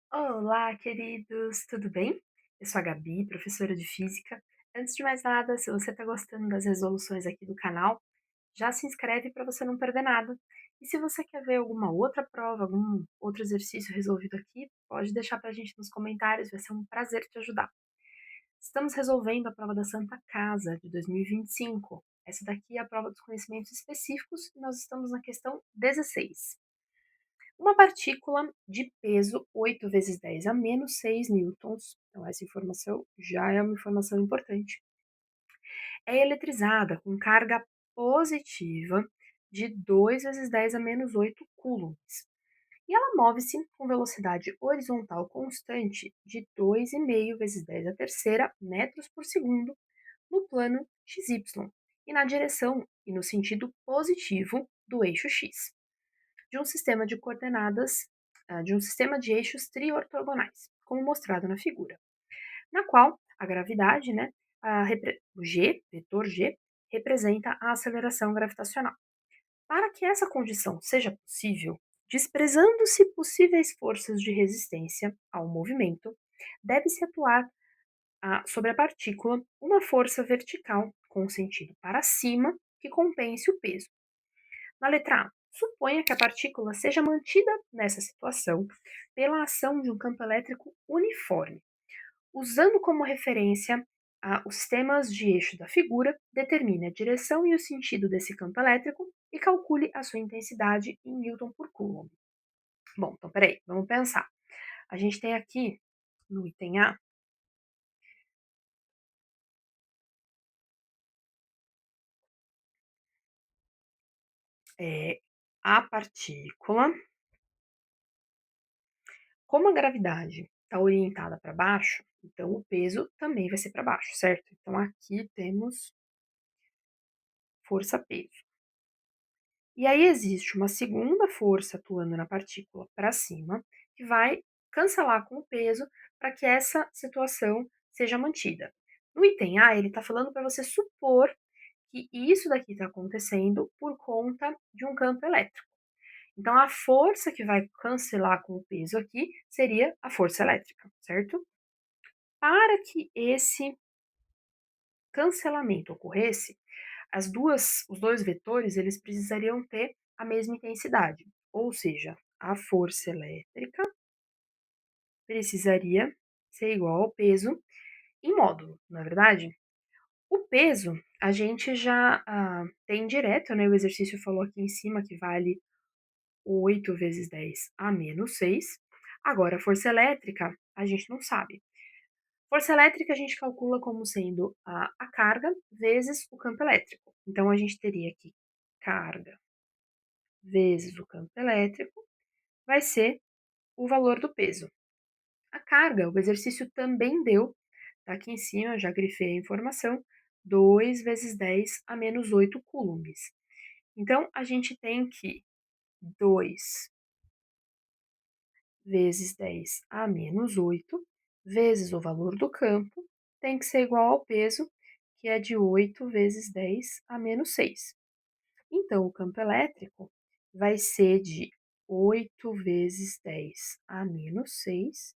Olá, queridos, tudo bem? Eu sou a Gabi, professora de Física. Antes de mais nada, se você está gostando das resoluções aqui do canal, já se inscreve para você não perder nada. E se você quer ver alguma outra prova, algum outro exercício resolvido aqui, pode deixar para a gente nos comentários, vai ser um prazer te ajudar. Estamos resolvendo a prova da Santa Casa de 2025. Essa daqui é a prova dos conhecimentos específicos e nós estamos na questão 16. Uma partícula de peso 8 vezes 10 a menos 6 newtons, então essa informação já é uma informação importante, é eletrizada com carga positiva de 2 vezes 10 a menos 8 coulombs. E ela move-se com velocidade horizontal constante de 2,5 vezes 10 a terceira metros por segundo no plano XY e na direção e no sentido positivo do eixo X de um sistema de coordenadas, de um sistema de eixos triortogonais, como mostrado na figura, na qual a gravidade, né, o G, vetor G, representa a aceleração gravitacional. Para que essa condição seja possível, desprezando-se possíveis forças de resistência ao movimento, deve-se atuar sobre a partícula uma força vertical com sentido para cima que compense o peso. Na letra A, suponha que a partícula seja mantida nessa situação pela ação de um campo elétrico uniforme. Usando como referência os sistemas de eixo da figura, determine a direção e o sentido desse campo elétrico e calcule a sua intensidade em Newton por Coulomb. Bom, então peraí, vamos pensar. A gente tem aqui no item A a partícula. Como a gravidade está orientada para baixo, então o peso também vai ser para baixo, certo? Então aqui temos força-peso. E aí existe uma segunda força atuando na partícula para cima, que vai cancelar com o peso para que essa situação seja mantida. No item A, ele está falando para você supor que isso daqui está acontecendo por conta de um campo elétrico. Então, a força que vai cancelar com o peso aqui seria a força elétrica, certo? Para que esse cancelamento ocorresse, os dois vetores eles precisariam ter a mesma intensidade, ou seja, a força elétrica precisaria ser igual ao peso em módulo, não é verdade? O peso a gente já tem direto, né? O exercício falou aqui em cima que vale 8 vezes 10 a menos 6. Agora, a força elétrica a gente não sabe. Força elétrica a gente calcula como sendo a carga vezes o campo elétrico. Então, a gente teria que carga vezes o campo elétrico vai ser o valor do peso. A carga, o exercício também deu, tá aqui em cima, já grifei a informação, 2 vezes 10 a menos 8 coulombs. Então, a gente tem que 2 vezes 10 a menos 8 vezes o valor do campo tem que ser igual ao peso, que é de 8 vezes 10 a menos 6. Então, o campo elétrico vai ser de 8 vezes 10 a menos 6,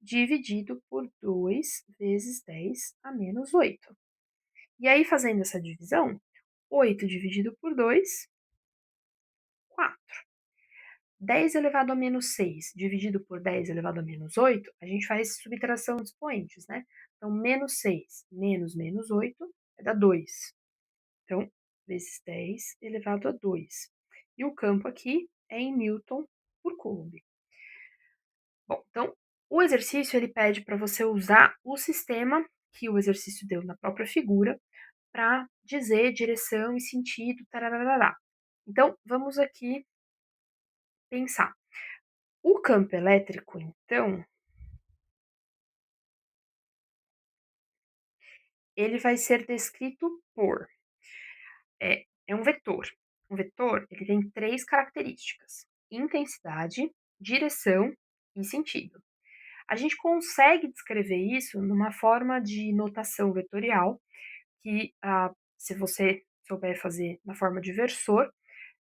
dividido por 2 vezes 10 a menos 8. E aí, fazendo essa divisão, 8 dividido por 2, 4. 10 elevado a menos 6 dividido por 10 elevado a menos 8, a gente faz subtração de expoentes, né? Então, menos 6 menos menos 8 vai dar 2. Então, vezes 10 elevado a 2. E o campo aqui é em Newton por Coulomb. Bom, então, o exercício ele pede para você usar o sistema que o exercício deu na própria figura para dizer direção e sentido, tararará. Então, vamos aqui pensar. O campo elétrico, então, ele vai ser descrito por é um vetor. Um vetor ele tem três características: intensidade, direção e sentido. A gente consegue descrever isso numa forma de notação vetorial que, se você souber fazer na forma de versor,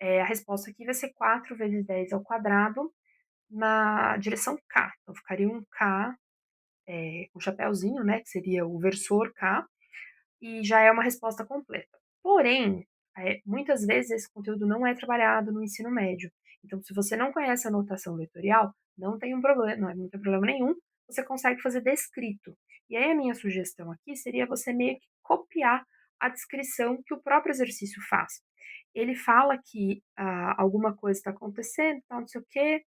a resposta aqui vai ser 4 vezes 10 ao quadrado na direção k. Então ficaria um K, um chapéuzinho, né, que seria o versor K, e já é uma resposta completa. Porém, muitas vezes esse conteúdo não é trabalhado no ensino médio. Então, se você não conhece a notação vetorial, não tem um problema, não tem problema nenhum, você consegue fazer descrito. E aí a minha sugestão aqui seria você meio que copiar a descrição que o próprio exercício faz. Ele fala que alguma coisa está acontecendo, tal, não sei o quê.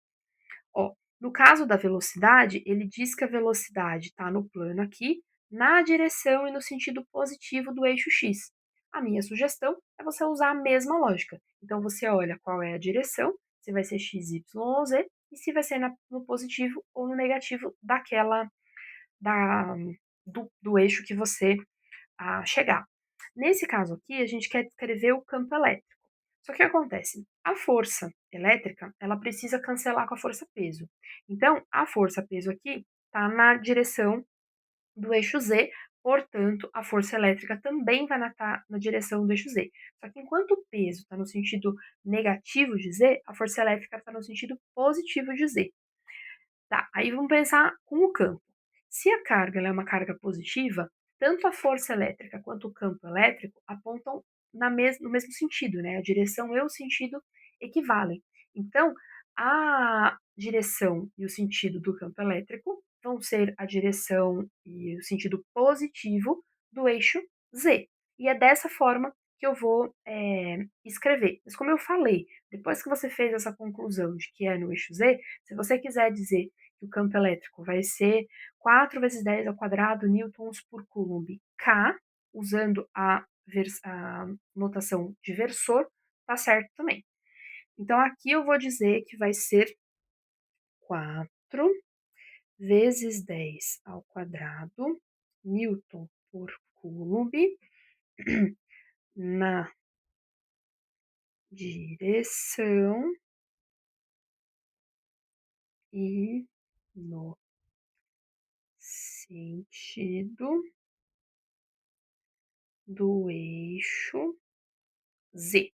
Ó, no caso da velocidade, ele diz que a velocidade está no plano aqui, na direção e no sentido positivo do eixo x. A minha sugestão é você usar a mesma lógica. Então você olha qual é a direção, se vai ser x, y ou z, e se vai ser no positivo ou no negativo da, do eixo que você chegar. Nesse caso aqui, a gente quer descrever o campo elétrico. Só que o que acontece? A força elétrica, ela precisa cancelar com a força peso. Então, a força peso aqui está na direção do eixo Z, portanto, a força elétrica também vai estar na direção do eixo Z. Só que enquanto o peso está no sentido negativo de Z, a força elétrica está no sentido positivo de Z. Tá, aí vamos pensar com o campo. Se a carga ela é uma carga positiva, tanto a força elétrica quanto o campo elétrico apontam no mesmo sentido, né? A direção e o sentido equivalem. Então, a direção e o sentido do campo elétrico vão ser a direção e o sentido positivo do eixo Z. E é dessa forma que eu vou escrever. Mas como eu falei, depois que você fez essa conclusão de que é no eixo Z, se você quiser dizer que o campo elétrico vai ser 4 vezes 10 ao quadrado newtons por coulomb K, usando a notação de versor, tá certo também. Então, aqui eu vou dizer que vai ser 4 vezes 10 ao quadrado newton por coulomb na direção e no sentido do eixo Z.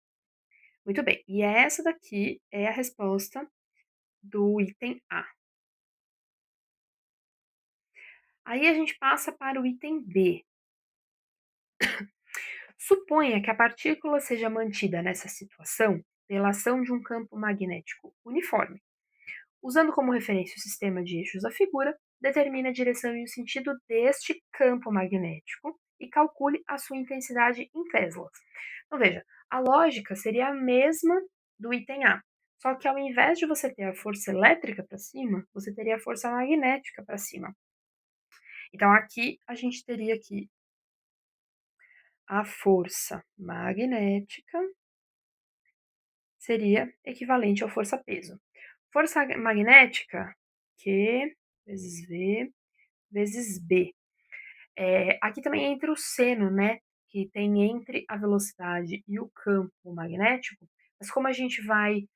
Muito bem, e essa daqui é a resposta do item A. Aí a gente passa para o item B. Suponha que a partícula seja mantida nessa situação pela ação de um campo magnético uniforme. Usando como referência o sistema de eixos da figura, determine a direção e o sentido deste campo magnético e calcule a sua intensidade em Teslas. Então veja, a lógica seria a mesma do item A, só que ao invés de você ter a força elétrica para cima, você teria a força magnética para cima. Então aqui a gente teria aqui a força magnética seria equivalente à força-peso. Força magnética, Q vezes V vezes B. Aqui também entra o seno, né, que tem entre a velocidade e o campo magnético, mas como a gente vai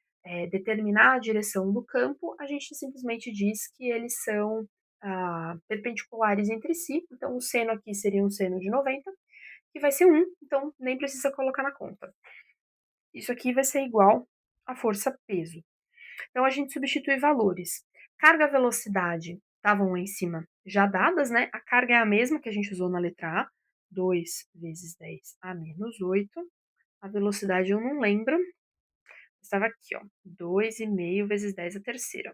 determinar a direção do campo, a gente simplesmente diz que eles são perpendiculares entre si, então o seno aqui seria um seno de 90, que vai ser 1, então nem precisa colocar na conta. Isso aqui vai ser igual à força-peso. Então a gente substitui valores. Carga, velocidade estavam lá em cima já dadas, né? A carga é a mesma que a gente usou na letra A, 2 vezes 10 a menos 8. A velocidade eu não lembro. Estava aqui, ó, 2,5 vezes 10 a terceira.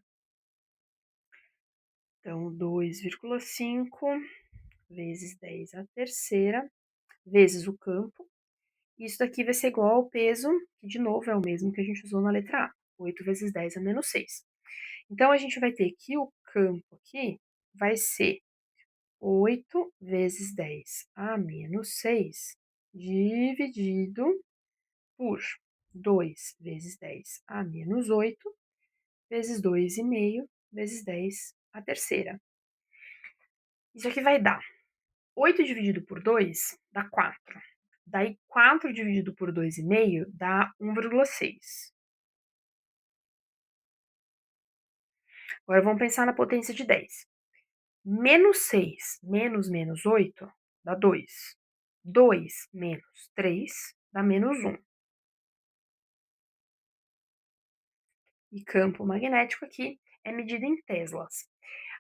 Então, 2,5 vezes 10 a terceira, vezes o campo. Isso daqui vai ser igual ao peso, que de novo é o mesmo que a gente usou na letra A, 8 vezes 10 a menos 6. Então, a gente vai ter que o campo aqui vai ser 8 vezes 10 a menos 6 dividido por 2 vezes 10 a menos 8 vezes 2,5 vezes 10 a terceira. Isso aqui vai dar 8 dividido por 2 dá 4. Daí 4 dividido por 2,5 dá 1,6. Agora vamos pensar na potência de 10. Menos 6 menos 8 dá 2. 2 menos 3 dá menos 1. E campo magnético aqui é medida em teslas.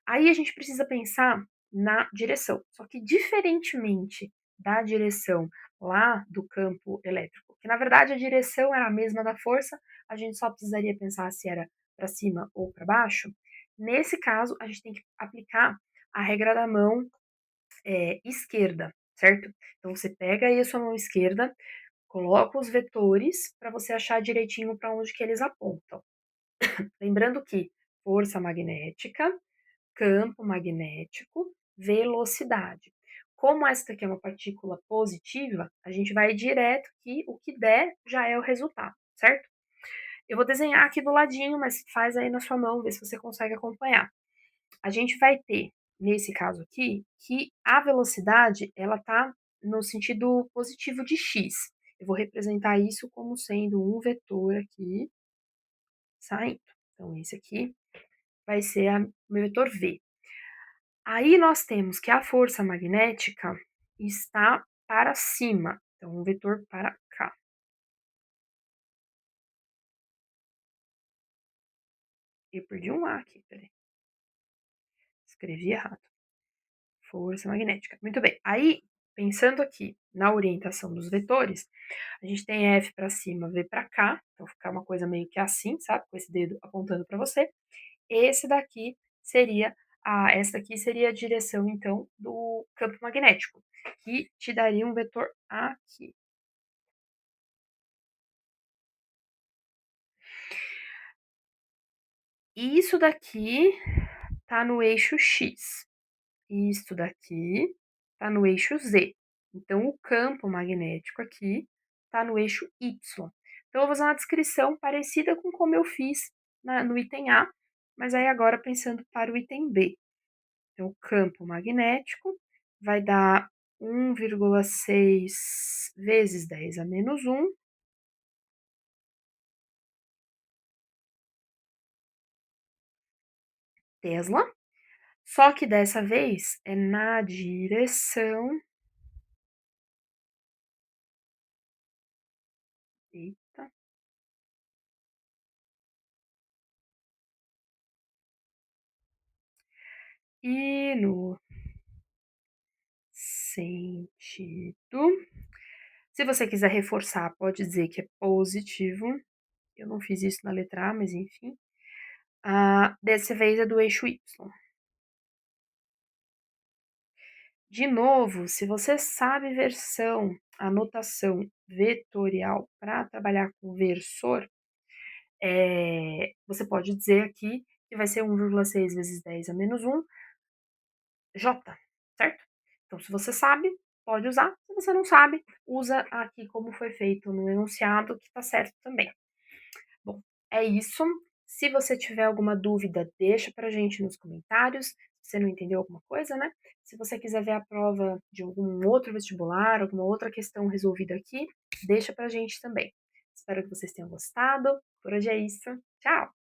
Aí a gente precisa pensar na direção, só que diferentemente da direção lá do campo elétrico, que na verdade a direção era a mesma da força, a gente só precisaria pensar se era para cima ou para baixo. Nesse caso, a gente tem que aplicar a regra da mão esquerda, certo? Então você pega aí a sua mão esquerda, coloca os vetores para você achar direitinho para onde que eles apontam. Lembrando que força magnética, campo magnético, velocidade. Como esta aqui é uma partícula positiva, a gente vai direto que o que der já é o resultado, certo? Eu vou desenhar aqui do ladinho, mas faz aí na sua mão, vê se você consegue acompanhar. A gente vai ter, nesse caso aqui, que a velocidade ela tá no sentido positivo de x. Eu vou representar isso como sendo um vetor aqui saindo. Então, esse aqui vai ser o meu vetor v. Aí nós temos que a força magnética está para cima, então um vetor para cá. Eu perdi um A aqui, peraí. Escrevi errado. Força magnética. Muito bem. Aí, pensando aqui na orientação dos vetores, a gente tem F para cima, V para cá, então ficar uma coisa meio que assim, sabe? Com esse dedo apontando para você. Esse daqui seria essa daqui seria a direção, então, do campo magnético, que te daria um vetor aqui. Isso daqui tá no eixo X. Isso daqui tá no eixo Z. Então, o campo magnético aqui tá no eixo Y. Então, eu vou fazer uma descrição parecida com como eu fiz no item A, mas aí agora pensando para o item B. Então, o campo magnético vai dar 1,6 vezes 10 a menos 1 Tesla, só que dessa vez é na direção. Eita. E no sentido. Se você quiser reforçar, pode dizer que é positivo. Eu não fiz isso na letra A, mas enfim. Dessa vez é do eixo Y. De novo, se você sabe versão, anotação vetorial para trabalhar com versor, você pode dizer aqui que vai ser 1,6 vezes 10 a menos 1 J, certo? Então, se você sabe, pode usar. Se você não sabe, usa aqui como foi feito no enunciado, que está certo também. Bom, é isso. Se você tiver alguma dúvida, deixa pra gente nos comentários. Se você não entendeu alguma coisa, né? Se você quiser ver a prova de algum outro vestibular, alguma outra questão resolvida aqui, deixa pra gente também. Espero que vocês tenham gostado. Por hoje é isso. Tchau!